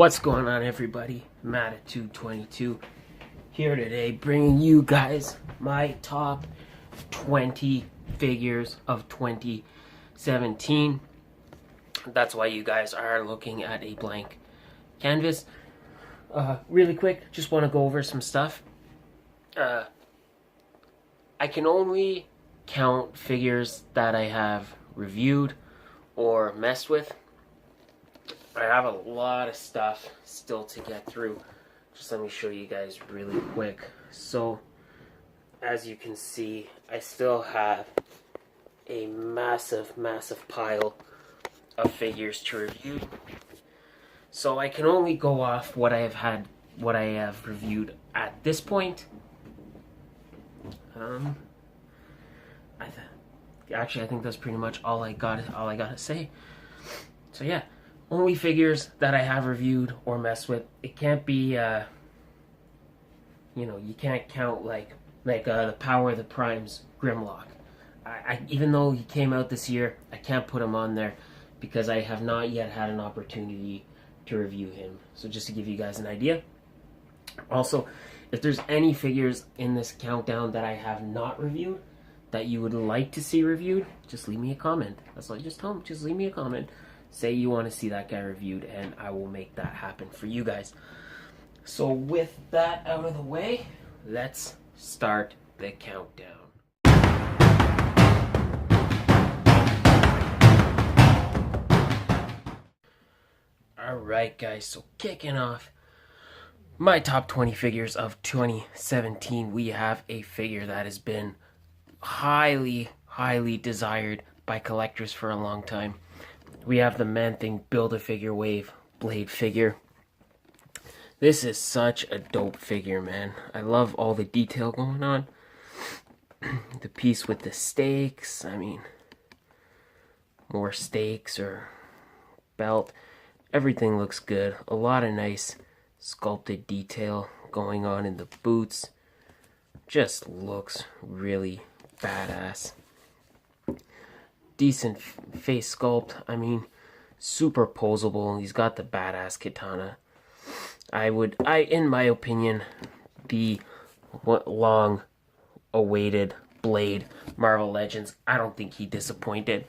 What's going on, everybody? Matt at 222 here today, bringing you guys my top 20 figures of 2017. That's why you guys are looking at a blank canvas. Really quick, just want to go over some stuff. I can only count figures that I have reviewed or messed with. I have a lot of stuff still to get through. Just let me show you guys really quick. So, as you can see, I still have a massive pile of figures to review. So I can only go off what I have reviewed at this point. Actually, I think that's pretty much all I gotta say. So yeah. Only figures that I have reviewed or messed with. It can't be, you can't count like the Power of the Primes Grimlock. Even though he came out this year, I can't put him on there because I have not yet had an opportunity to review him. So just to give you guys an idea. Also, if there's any figures in this countdown that I have not reviewed that you would like to see reviewed, just leave me a comment. That's all. Just tell them. Just leave me a comment. Say you want to see that guy reviewed, and I will make that happen for you guys. So with that out of the way, let's start the countdown. Alright guys, so kicking off my top 20 figures of 2017, we have a figure that has been highly desired by collectors for a long time. We have the Man-Thing Build-A-Figure Wave Blade figure. This is such a dope figure, man. I love all the detail going on. The piece with the stakes, I mean, more stakes or belt. Everything looks good. A lot of nice sculpted detail going on in the boots. Just looks really badass. Decent face sculpt. I mean, super posable. He's got the badass katana. In my opinion, the long awaited Blade Marvel Legends, I don't think he disappointed.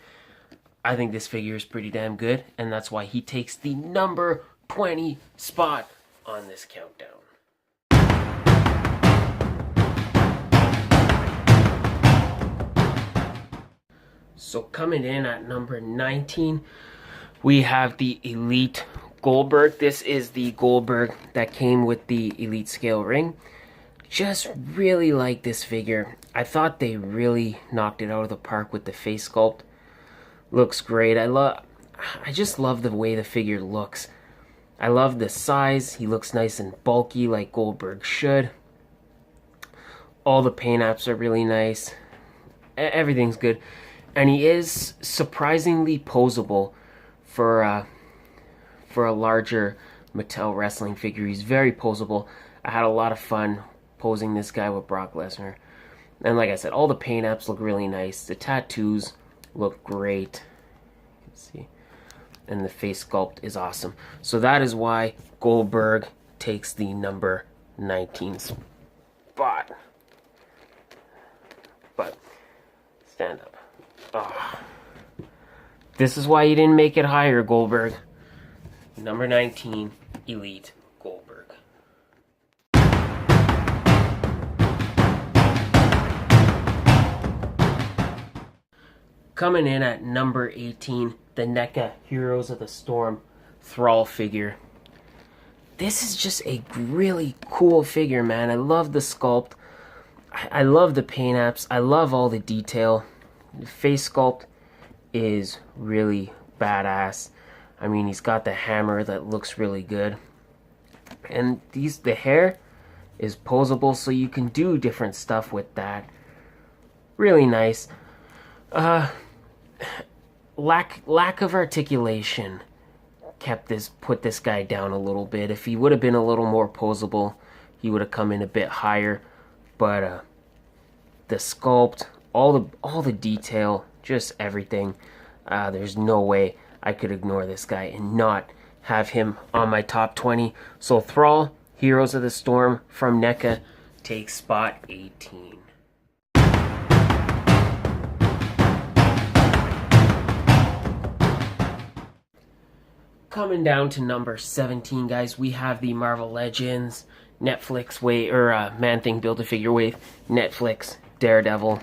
I think this figure is pretty damn good, and that's why he takes the number 20 spot on this countdown. So coming in at number 19, we have the Elite Goldberg. This is the Goldberg that came with the Elite Scale ring. Just really like this figure. I thought they really knocked it out of the park with the face sculpt. Looks great. I just love the way the figure looks. I love the size. He looks nice and bulky like Goldberg should. All the paint apps are really nice. Everything's good. And he is surprisingly posable for a larger Mattel wrestling figure. He's very posable. I had a lot of fun posing this guy with Brock Lesnar. And like I said, all the paint apps look really nice. The tattoos look great. You can see. And the face sculpt is awesome. So that is why Goldberg takes the number 19 spot. But, stand up. Oh. This is why you didn't make it higher, Goldberg. Number 19, Elite Goldberg. Coming in at number 18, the NECA Heroes of the Storm Thrall figure. This is just a really cool figure, man. I love the sculpt. I love the paint apps. I love all the detail. The face sculpt is really badass. I mean, he's got the hammer that looks really good. And the hair is posable, so you can do different stuff with that. Really nice. Lack of articulation put this guy down a little bit. If he would have been a little more posable, he would have come in a bit higher. But the sculpt, all the detail, just everything. There's no way I could ignore this guy and not have him on my top 20. So Thrall, Heroes of the Storm from NECA, takes spot 18. Coming down to number 17, guys, we have the Marvel Legends Netflix Man-Thing Build-A-Figure wave. Netflix Daredevil.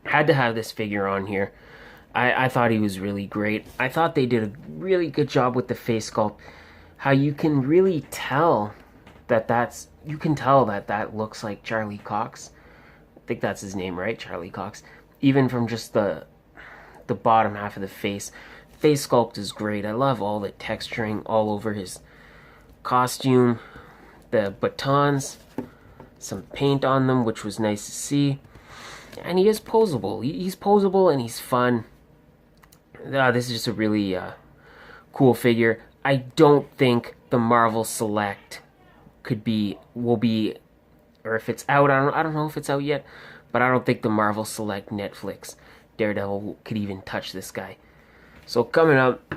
Had to have this figure on here. I thought he was really great. I thought they did a really good job with the face sculpt. How you can really tell that that looks like Charlie Cox. I think that's his name, right? Charlie Cox. Even from just the bottom half of the face. Face sculpt is great. I love all the texturing all over his costume. The batons, some paint on them, which was nice to see. And he is posable. He's posable and he's fun. This is just a really cool figure. I don't think the Marvel Select will be, or if it's out, I don't know if it's out yet, but I don't think the Marvel Select Netflix Daredevil could even touch this guy. So coming up,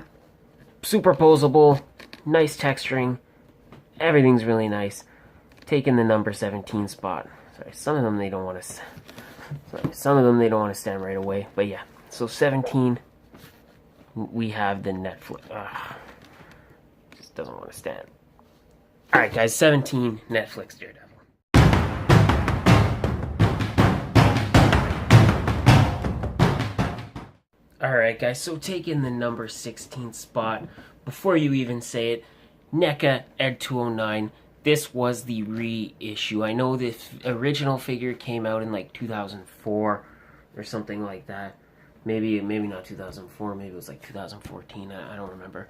super posable, nice texturing, everything's really nice. Taking the number 17 spot. Sorry, some of them they don't want to stand right away, but yeah. So 17, we have the Netflix. Just doesn't want to stand. All right, guys, 17 Netflix Daredevil. Alright guys, so taking the number 16 spot, before you even say it, NECA Ed209. This was the reissue. I know this original figure came out in like 2004 or something like that. Maybe not 2004, maybe it was like 2014, I don't remember.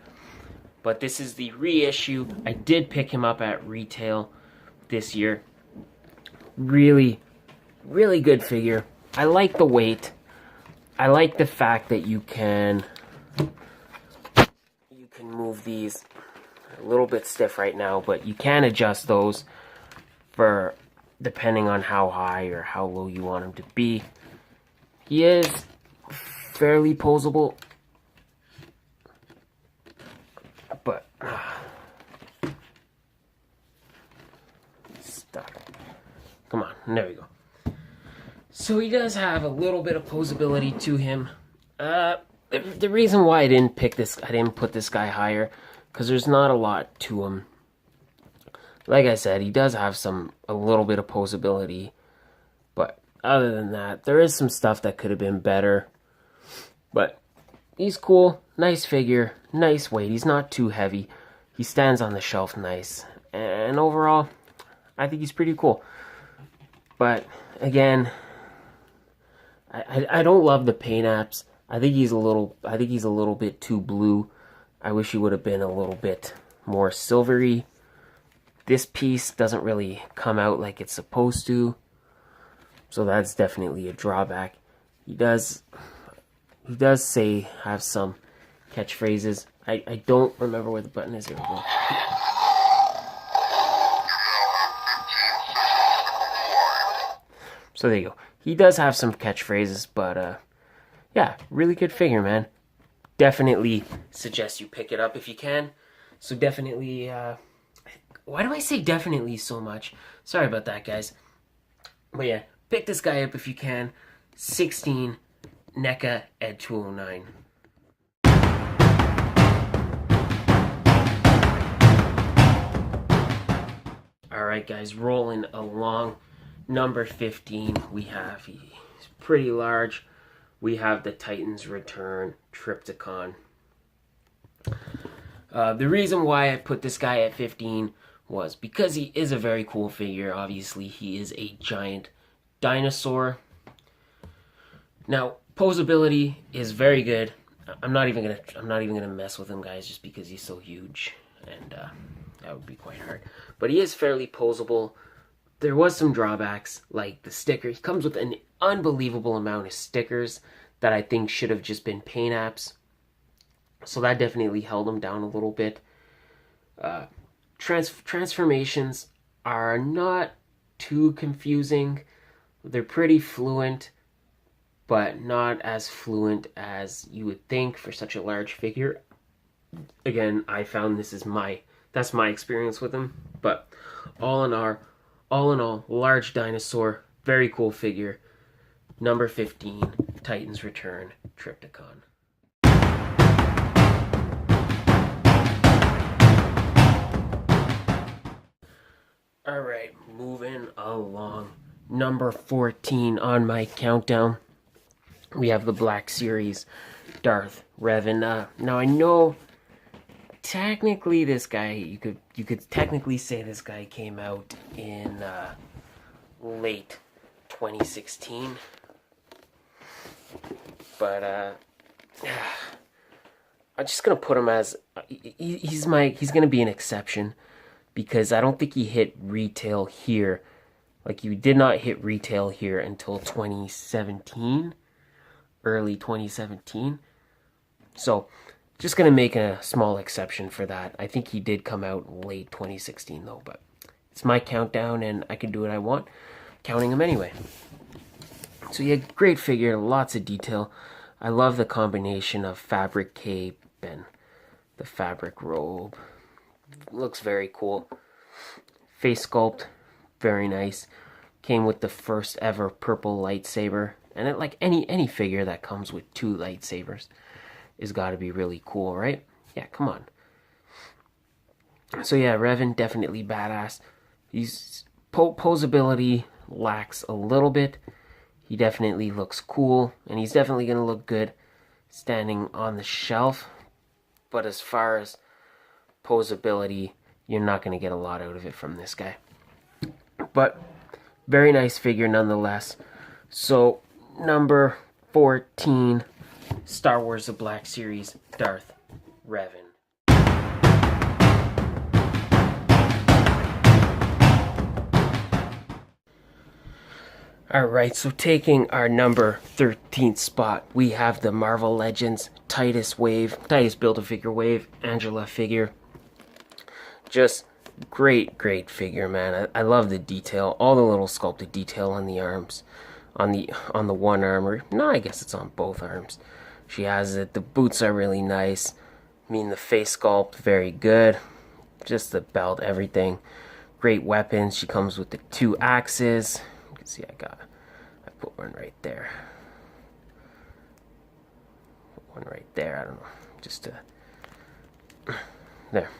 But this is the reissue. I did pick him up at retail this year. Really, really good figure. I like the weight. I like the fact that you can move these. A little bit stiff right now, but you can adjust those for depending on how high or how low you want him to be. He is fairly posable, but stuck. Come on, there we go. So he does have a little bit of posability to him. The reason why I didn't put this guy higher, because there's not a lot to him. Like I said, he does have a little bit of posability, but other than that, there is some stuff that could have been better. But he's cool, nice figure, nice weight. He's not too heavy. He stands on the shelf nice, and overall, I think he's pretty cool. But again, I don't love the paint apps. I think he's a little bit too blue. I wish he would have been a little bit more silvery. This piece doesn't really come out like it's supposed to, so that's definitely a drawback. He does have some catchphrases. I don't remember where the button is. Here we go. So there you go. He does have some catchphrases, but yeah, really good figure, man. Definitely suggest you pick it up if you can. So definitely, why do I say definitely so much? Sorry about that, guys. But yeah, pick this guy up if you can. 16, NECA Ed209. Alright guys, rolling along. Number 15, he's pretty large. We have the Titans Return Trypticon. The reason why I put this guy at 15 was because he is a very cool figure. Obviously, he is a giant dinosaur. Now, posability is very good. I'm not even gonna mess with him, guys, just because he's so huge, and that would be quite hard. But he is fairly posable. There was some drawbacks, like the sticker. He comes with an unbelievable amount of stickers that I think should have just been paint apps. So that definitely held him down a little bit. Transformations are not too confusing. They're pretty fluent, but not as fluent as you would think for such a large figure. again, I found that's my experience with him. But all in all, large dinosaur, very cool figure. Number 15, Titans Return Trypticon. Alright, moving along. Number 14 on my countdown. We have the Black Series, Darth, Revan. Now I know technically this guy, you could technically say this guy came out in late 2016. But I'm just gonna put him as he's gonna be an exception, because I don't think he hit retail here. Like, he did not hit retail here until 2017, early 2017. So just gonna make a small exception for that. I think he did come out late 2016 though, but it's my countdown and I can do what I want, counting him anyway. So yeah, great figure, lots of detail. I love the combination of fabric cape and the fabric robe. Looks very cool. Face sculpt, very nice. Came with the first ever purple lightsaber. And it, like any figure that comes with 2 lightsabers is got to be really cool, right? Yeah, come on. So yeah, Revan, definitely badass. He's posability lacks a little bit. He definitely looks cool, and he's definitely going to look good standing on the shelf. But as far as posability, you're not going to get a lot out of it from this guy. But very nice figure nonetheless. So number 14, Star Wars The Black Series, Darth, Revan. Alright, so taking our number 13th spot, we have the Marvel Legends Titus Build-A-Figure Wave, Angela figure. Just great figure, man. I love the detail, all the little sculpted detail on the arms, on the one arm, or no, I guess it's on both arms. She has it. The boots are really nice. I mean, the face sculpt, very good. Just the belt, everything. Great weapons. She comes with the 2 axes. You can see I put one right there. Put one right there. I don't know, just there.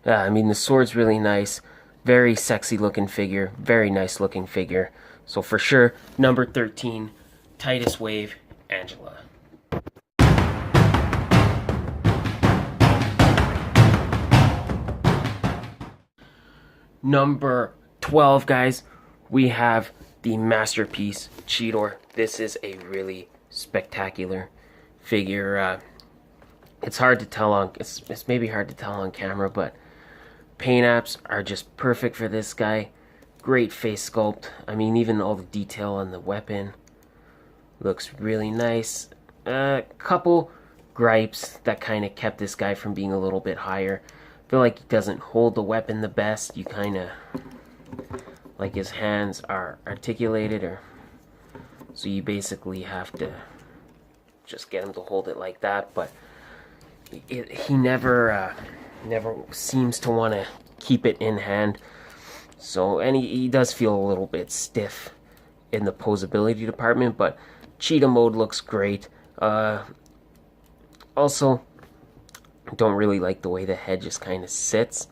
Yeah, I mean, the sword's really nice. Very sexy looking figure. Very nice looking figure. So for sure, number 13, Titus Wave, Angela. Number 12, guys, we have the Masterpiece Cheetah. This is a really spectacular figure. It's hard to tell on, it's maybe hard to tell on camera, but paint apps are just perfect for this guy. Great face sculpt. I mean, even all the detail on the weapon looks really nice. Couple gripes that kind of kept this guy from being a little bit higher. I feel like he doesn't hold the weapon the best. You kind of, like, his hands are articulated, or so you basically have to just get him to hold it like that. But he never seems to want to keep it in hand. So, and he does feel a little bit stiff in the posability department, but Cheetah mode looks great. Also, don't really like the way the head just kind of sits.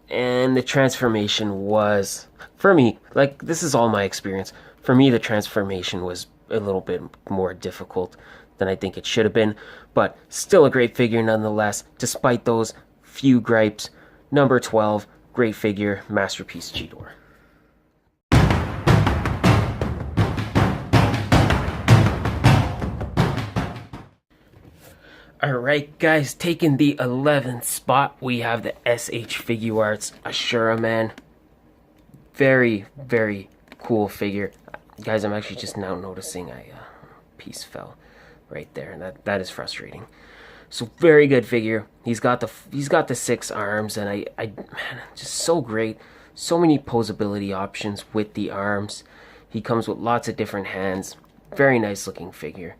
And the transformation was, for me, like, this is all my experience. For me, the transformation was a little bit more difficult than I think it should have been. But still a great figure nonetheless, despite those few gripes. Number 12, great figure, Masterpiece Cheetah. Alright guys, taking the 11th spot, we have the SH Figuarts SpiderMan. Very cool figure. Guys, I'm actually just now noticing a piece fell right there, and that is frustrating. So very good figure. He's got the 6 arms, and man, just so great. So many posability options with the arms. He comes with lots of different hands. Very nice looking figure.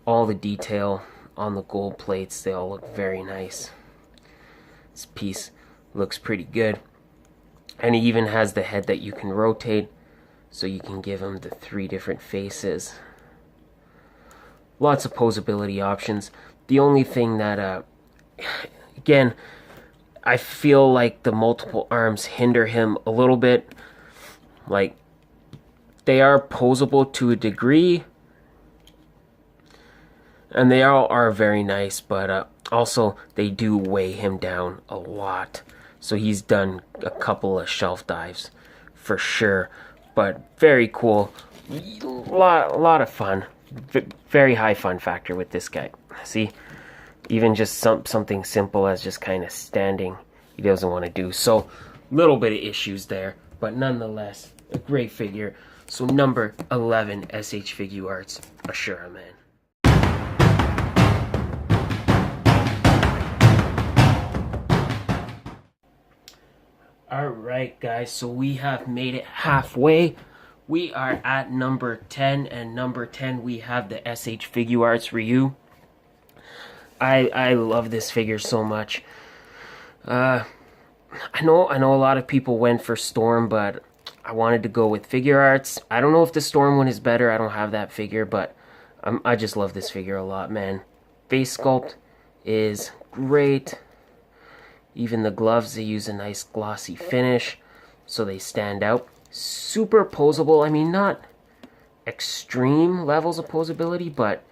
All the detail on the gold plates. They all look very nice. This piece looks pretty good. And he even has the head that you can rotate, so you can give him the 3 different faces. Lots of posability options. The only thing that, again, I feel like the multiple arms hinder him a little bit. Like, they are posable to a degree, and they all are very nice, but also they do weigh him down a lot. So he's done a couple of shelf dives for sure, but very cool. A lot of fun. Very high fun factor with this guy. See, even just something simple as just kind of standing, he doesn't want to do. So little bit of issues there, but nonetheless, a great figure. So number 11, SH Figuarts, Ashura Man. Alright guys, so we have made it halfway. We are at number 10, and number 10 we have the SH Figuarts Ryu. I love this figure so much. I know a lot of people went for Storm, but I wanted to go with Figuarts. I don't know if the Storm one is better. I don't have that figure, but I just love this figure a lot, man. Face sculpt is great. Even the gloves, they use a nice glossy finish, so they stand out. Super posable. I mean, not extreme levels of posability, but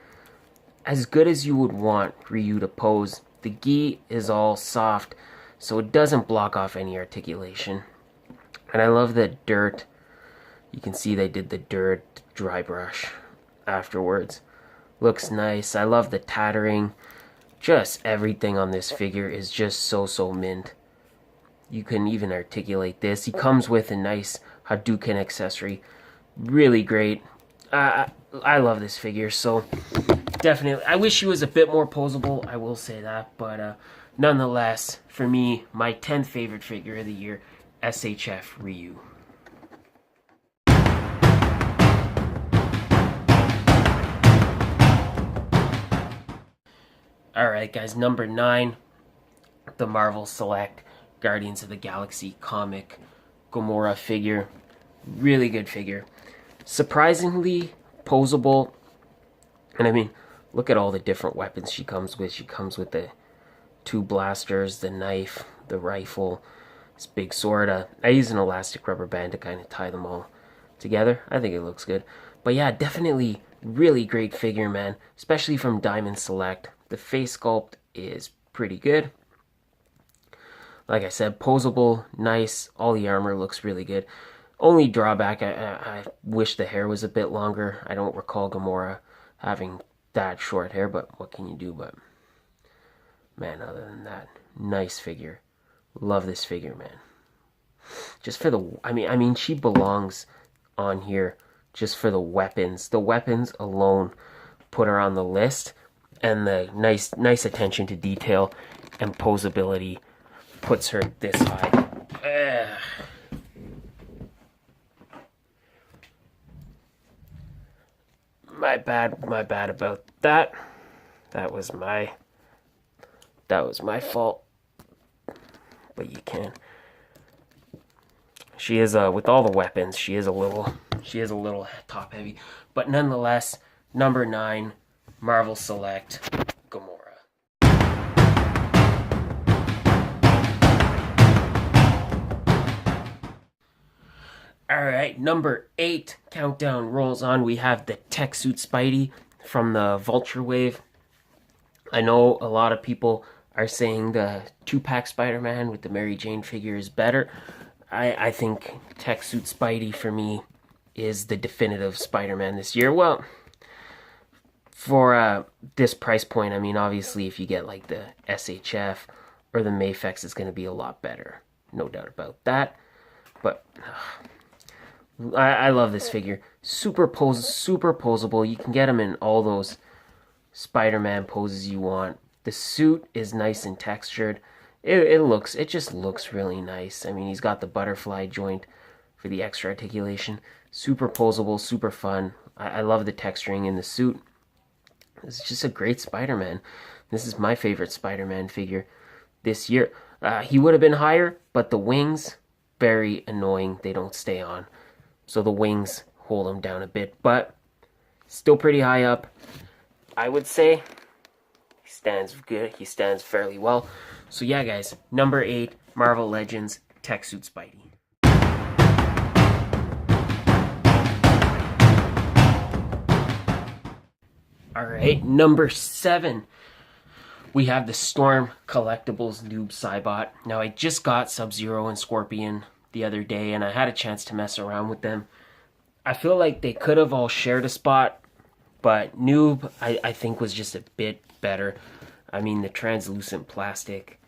as good as you would want Ryu to pose. The gi is all soft, so it doesn't block off any articulation. And I love the dirt. You can see they did the dirt dry brush afterwards. Looks nice. I love the tattering. Just everything on this figure is just so mint. You can even articulate this. He comes with a nice Hadouken accessory. Really great. I love this figure, so definitely. I wish he was a bit more posable, I will say that. But nonetheless, for me, my 10th favorite figure of the year, SHF Ryu. Alright guys, number 9, the Marvel Select Guardians of the Galaxy comic Gamora figure. Really good figure. Surprisingly posable. And I mean, look at all the different weapons she comes with. She comes with the 2 blasters, the knife, the rifle, this big sword. I use an elastic rubber band to kind of tie them all together. I think it looks good. But yeah, definitely really great figure, man. Especially from Diamond Select. The face sculpt is pretty good. Like I said, posable, nice. All the armor looks really good. Only drawback, I wish the hair was a bit longer. I don't recall Gamora having that short hair, but what can you do? But man, other than that, nice figure. Love this figure, man. Just for the, I mean, she belongs on here just for the weapons. The weapons alone put her on the list, and the nice attention to detail and posability puts her this high. My bad about that. That was my fault. But you can. She is with all the weapons, she is a little top heavy, but nonetheless, number 9, Marvel Select Gamora. Alright, number 8, countdown rolls on. We have the Tech Suit Spidey from the Vulture Wave. I know a lot of people are saying the 2-pack Spider-Man with the Mary Jane figure is better. I think Tech Suit Spidey for me is the definitive Spider-Man this year. Well, for this price point, I mean, obviously if you get like the SHF or the Mafex, it's going to be a lot better. No doubt about that. But I love this figure. Super posable. You can get him in all those Spider-Man poses you want. The suit is nice and textured. It just looks really nice. I mean, he's got the butterfly joint for the extra articulation. Super posable, super fun. I love the texturing in the suit. It's just a great Spider-Man. This is my favorite Spider-Man figure this year. He would have been higher, but the wings, very annoying. They don't stay on. So the wings hold him down a bit, but still pretty high up. I would say he stands good. He stands fairly well. So yeah, guys, number 8, Marvel Legends Tech Suit Spidey. Alright, number 7, we have the Storm Collectibles Noob Saibot. Now, I just got Sub-Zero and Scorpion the other day, and I had a chance to mess around with them. I feel like they could have all shared a spot, but Noob, I think, was just a bit better. I mean, the translucent plastic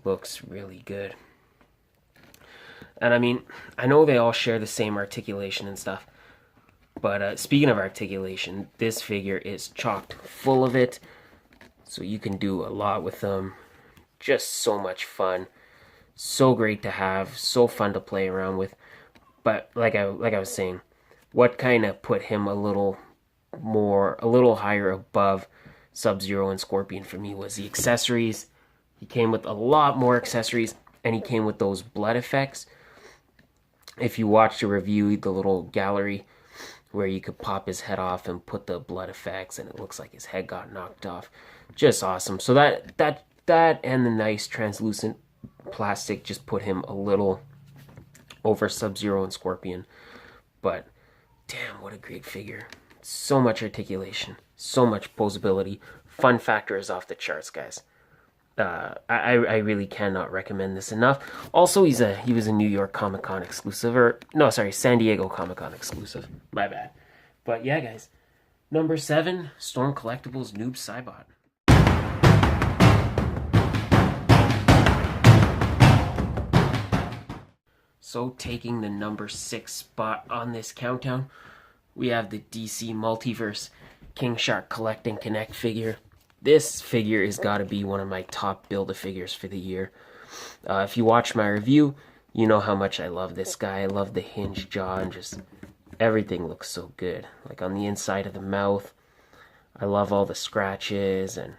looks really good. And I mean, I know they all share the same articulation and stuff, but speaking of articulation, this figure is chocked full of it. So you can do a lot with them. Just so much fun. So great to have. So fun to play around with. But like I was saying, what kind of put him a little higher above Sub-Zero and Scorpion for me was the accessories. He came with a lot more accessories, and he came with those blood effects. If you watched the review, the little gallery where you could pop his head off and put the blood effects, and it looks like his head got knocked off. Just awesome. So that and the nice translucent plastic just put him a little over Sub-Zero and Scorpion. But damn, what a great figure. So much articulation, so much posability. Fun factor is off the charts, guys. I really cannot recommend this enough. Also, he was a New York Comic Con exclusive, San Diego Comic Con exclusive. My bad. But yeah, guys, number 7, Storm Collectibles Noob Saibot. So taking the number 6 spot on this countdown, we have the DC Multiverse King Shark Collect and Connect figure. This figure has got to be one of my top Build-A-Figures for the year. If you watch my review, you know how much I love this guy. I love the hinged jaw, and just everything looks so good. Like on the inside of the mouth, I love all the scratches and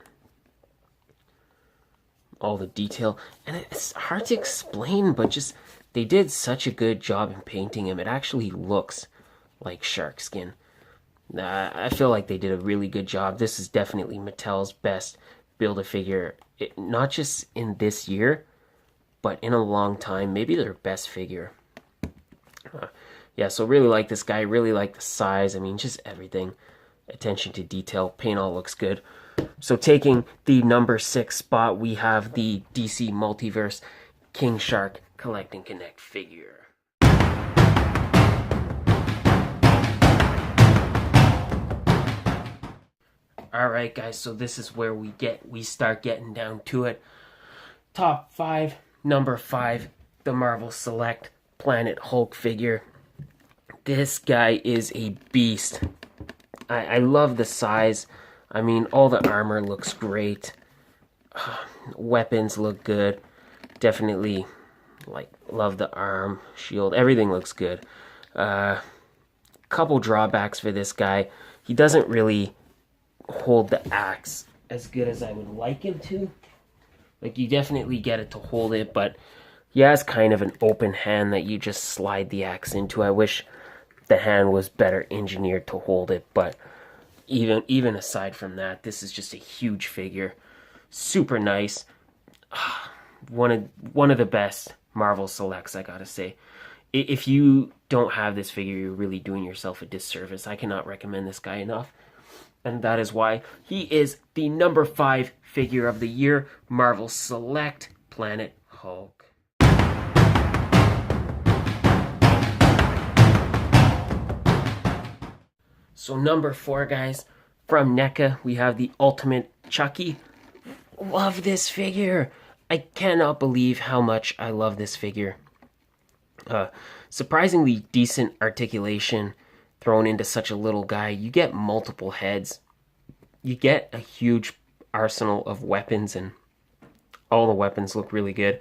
all the detail. And it's hard to explain, but just they did such a good job in painting him. It actually looks like shark skin. I feel like they did a really good job. This is definitely Mattel's best Build-A-Figure, not just in this year, but in a long time. Maybe their best figure. Yeah, so really like this guy. Really like the size. I mean, just everything. Attention to detail. Paint all looks good. So taking the number 6 spot, we have the DC Multiverse King Shark Collect and Connect figure. Alright guys, so this is where we start getting down to it. Top 5, number 5, the Marvel Select Planet Hulk figure. This guy is a beast. I love the size. I mean, all the armor looks great. Weapons look good. Definitely, love the arm, shield. Everything looks good. Couple drawbacks for this guy. He doesn't really hold the axe as good as I would like him to. Like, you definitely get it to hold it, but he has kind of an open hand that you just slide the axe into. I wish the hand was better engineered to hold it, but even aside from that, this is just a huge figure. Super nice. One of the best Marvel Selects, I gotta say. If you don't have this figure, you're really doing yourself a disservice. I cannot recommend this guy enough. And that is why he is the number 5 figure of the year, Marvel Select Planet Hulk. So number 4, guys, from NECA, we have the Ultimate Chucky. Love this figure. I cannot believe how much I love this figure. Surprisingly decent articulation thrown into such a little guy. You get multiple heads. You get a huge arsenal of weapons, and all the weapons look really good.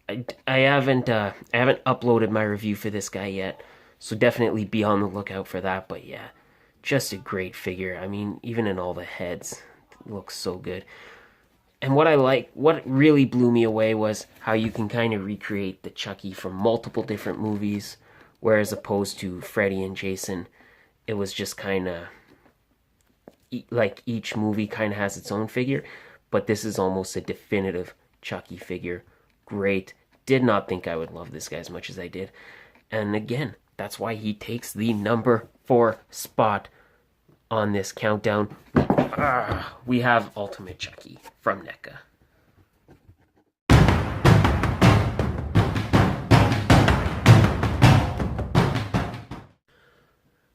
I haven't uploaded my review for this guy yet, so definitely be on the lookout for that. But yeah, just a great figure. I mean, even in all the heads, it looks so good. And what really blew me away was how you can kind of recreate the Chucky from multiple different movies, whereas opposed to Freddy and Jason, it was just kind of like each movie kind of has its own figure, but this is almost a definitive Chucky figure. Great. Did not think I would love this guy as much as I did. And again, that's why he takes the number 4 spot on this countdown. We have Ultimate Chucky from NECA.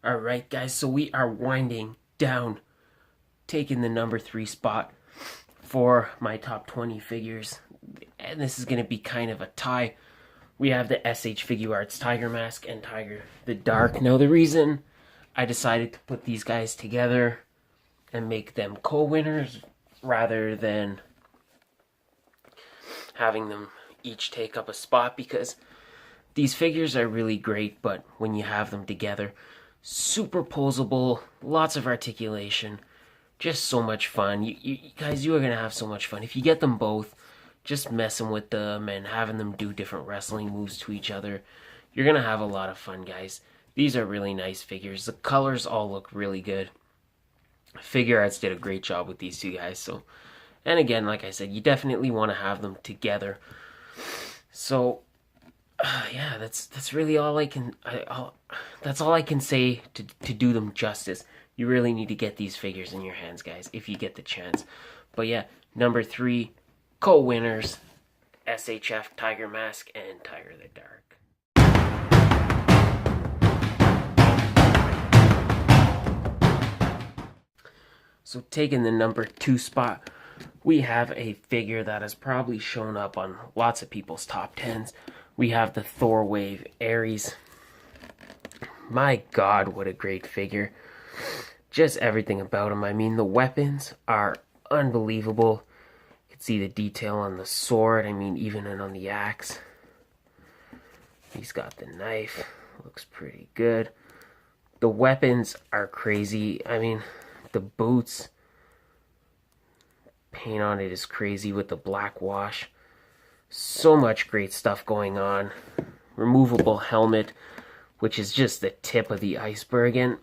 Alright guys, so we are winding down, taking the number 3 spot for my top 20 figures. And this is going to be kind of a tie. We have the SH Figuarts Tiger Mask and Tiger the Dark. Now the reason I decided to put these guys together and make them co-winners rather than having them each take up a spot, because these figures are really great, but when you have them together, super posable, lots of articulation, just so much fun. You guys, you are going to have so much fun. If you get them both, just messing with them and having them do different wrestling moves to each other, you're going to have a lot of fun, guys. These are really nice figures. The colors all look really good. Figuarts did a great job with these two guys. So, and again, like I said, you definitely want to have them together. So, yeah, that's really all I can. That's all I can say to do them justice. You really need to get these figures in your hands, guys, if you get the chance. But yeah, number 3 co-winners: SHF Tiger Mask and Tiger the Dark. So taking the number 2 spot, we have a figure that has probably shown up on lots of people's top 10s. We have the Thor Wave Ares. My God, what a great figure. Just everything about him. I mean, the weapons are unbelievable. You can see the detail on the sword. I mean, even on the axe. He's got the knife. Looks pretty good. The weapons are crazy. I mean, the boots, paint on it is crazy with the black wash. So much great stuff going on. Removable helmet, which is just the tip of the iceberg. And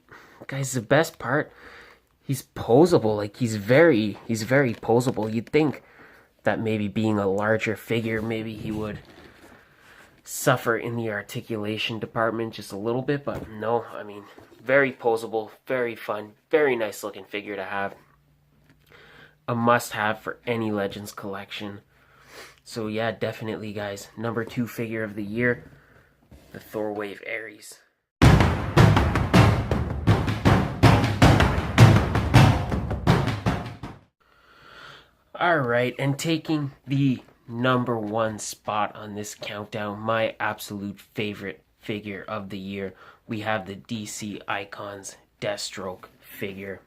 guys, the best part, he's posable. Like, he's very posable. You'd think that maybe being a larger figure, maybe he would suffer in the articulation department just a little bit, but no. I mean, very posable, very fun, very nice looking figure to have. A must-have for any Legends collection. So yeah, definitely, guys. Number 2 figure of the year, the Thor Wave Ares. Alright, and taking the number 1 spot on this countdown, my absolute favorite figure of the year, we have the DC Icons Deathstroke figure.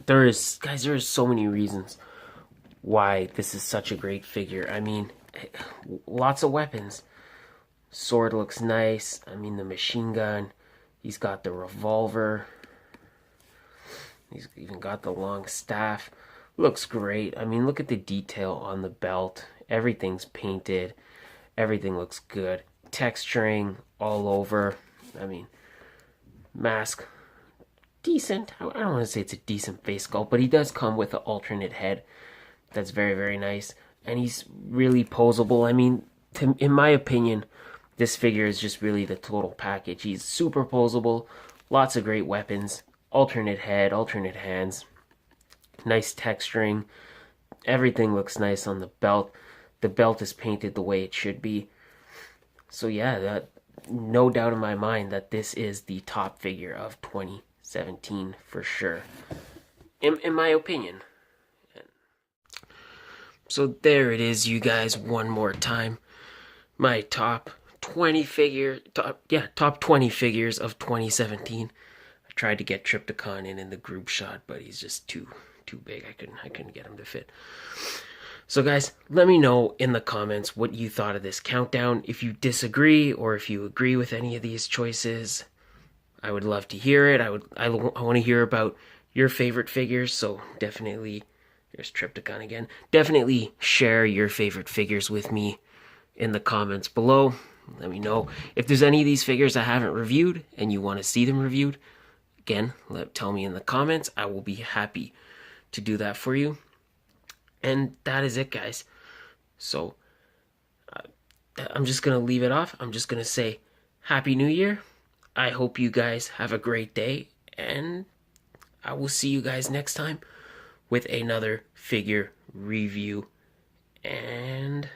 There is so many reasons why this is such a great figure. I mean, lots of weapons. Sword looks nice. I mean, the machine gun. He's got the revolver. He's even got the long staff. Looks great. I mean, look at the detail on the belt. Everything's painted. Everything looks good. Texturing all over. I mean, mask, decent. I don't want to say it's a decent face sculpt, but he does come with an alternate head. That's very, very nice. And he's really posable. I mean, in my opinion, this figure is just really the total package. He's super posable. Lots of great weapons. Alternate head, alternate hands. Nice texturing. Everything looks nice on the belt. The belt is painted the way it should be. So yeah, no doubt in my mind that this is the top figure of 2017 for sure. In my opinion. So there it is, you guys, one more time. My top 20 figures of 2017. I tried to get Trypticon in the group shot, but he's just too big. I couldn't get him to fit. So guys, let me know in the comments what you thought of this countdown. If you disagree or if you agree with any of these choices, I would love to hear it. I want to hear about your favorite figures, so definitely, there's Trypticon again. Definitely share your favorite figures with me in the comments below. Let me know if there's any of these figures I haven't reviewed and you want to see them reviewed. Again, tell me in the comments. I will be happy to do that for you. And that is it, guys. So I'm just going to leave it off. I'm just going to say Happy New Year. I hope you guys have a great day, and I will see you guys next time with another figure review. And